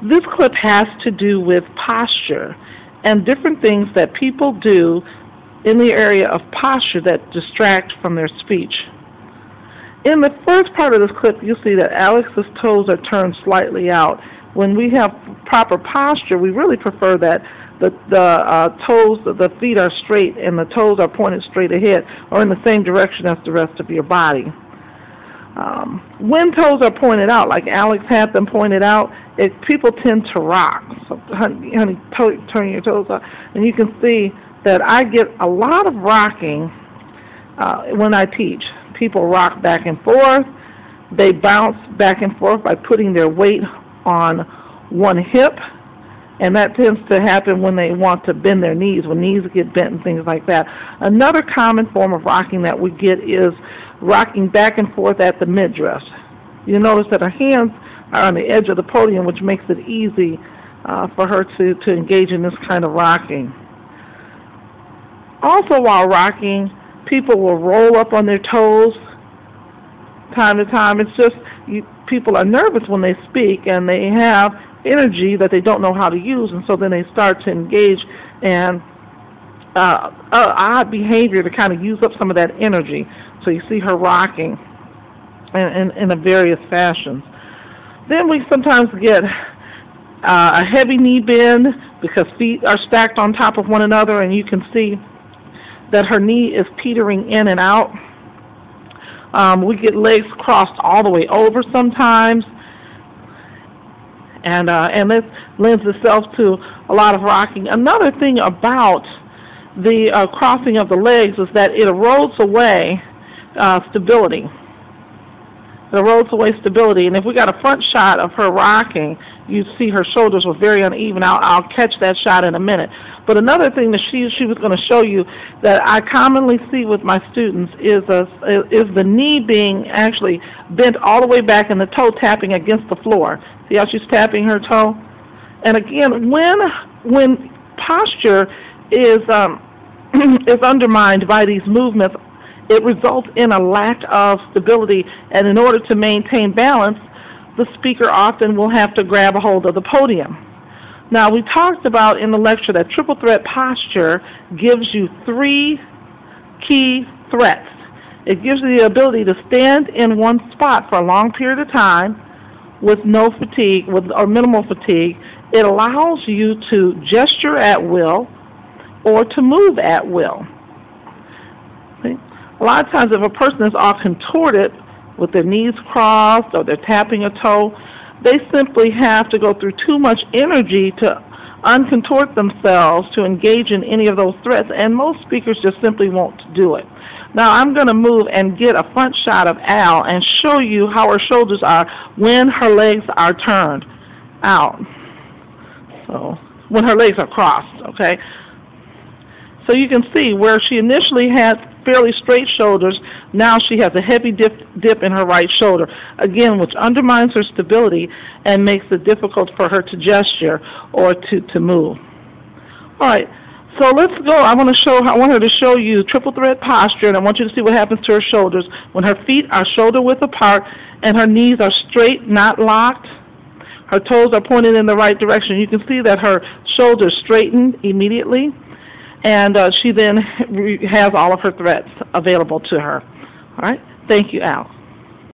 This clip has to do with posture and different things that people do in the area of posture that distract from their speech. In the first part of this clip, you'll see that Alex's toes are turned slightly out. When we have proper posture, we really prefer that the feet are straight and the toes are pointed straight ahead or in the same direction as the rest of your body. When toes are pointed out, like Alex had them pointed out, people tend to rock. So, honey, turn your toes up. And you can see that I get a lot of rocking when I teach. People rock back and forth. They bounce back and forth by putting their weight on one hip. And that tends to happen when they want to bend their knees, when knees get bent and things like that. Another common form of rocking that we get is rocking back and forth at the midriff. You notice that her hands are on the edge of the podium, which makes it easy for her to engage in this kind of rocking. Also, while rocking, people will roll up on their toes time to time. It's just people are nervous when they speak, and they have energy that they don't know how to use, and so then they start to engage in odd behavior to kind of use up some of that energy. So you see her rocking in various fashions. Then we sometimes get a heavy knee bend because feet are stacked on top of one another, and you can see that her knee is teetering in and out. We get legs crossed all the way over sometimes, and this lends itself to a lot of rocking. Another thing about the crossing of the legs is that it erodes away stability. It erodes away stability, and if we got a front shot of her rocking, you see her shoulders were very uneven. I'll catch that shot in a minute. But another thing that she was going to show you that I commonly see with my students is the knee being actually bent all the way back and the toe tapping against the floor. See how she's tapping her toe? And again, when posture is is undermined by these movements, it results in a lack of stability, and in order to maintain balance, the speaker often will have to grab a hold of the podium. Now, we talked about in the lecture that triple threat posture gives you 3 key threats. It gives you the ability to stand in one spot for a long period of time with no fatigue or minimal fatigue. It allows you to gesture at will or to move at will. A lot of times if a person is all contorted with their knees crossed or they're tapping a toe, they simply have to go through too much energy to uncontort themselves to engage in any of those threats, and most speakers just simply won't do it. Now I'm going to move and get a front shot of Al and show you how her shoulders are when her legs are turned out. So when her legs are crossed, okay? So you can see where she initially had fairly straight shoulders, now she has a heavy dip in her right shoulder, again, which undermines her stability and makes it difficult for her to gesture or to move. All right, so let's go. I want her to show you triple threat posture, and I want you to see what happens to her shoulders when her feet are shoulder width apart and her knees are straight, not locked. Her toes are pointed in the right direction. You can see that her shoulders straighten immediately, and she then has all of her threats available to her. All right? Thank you, Al.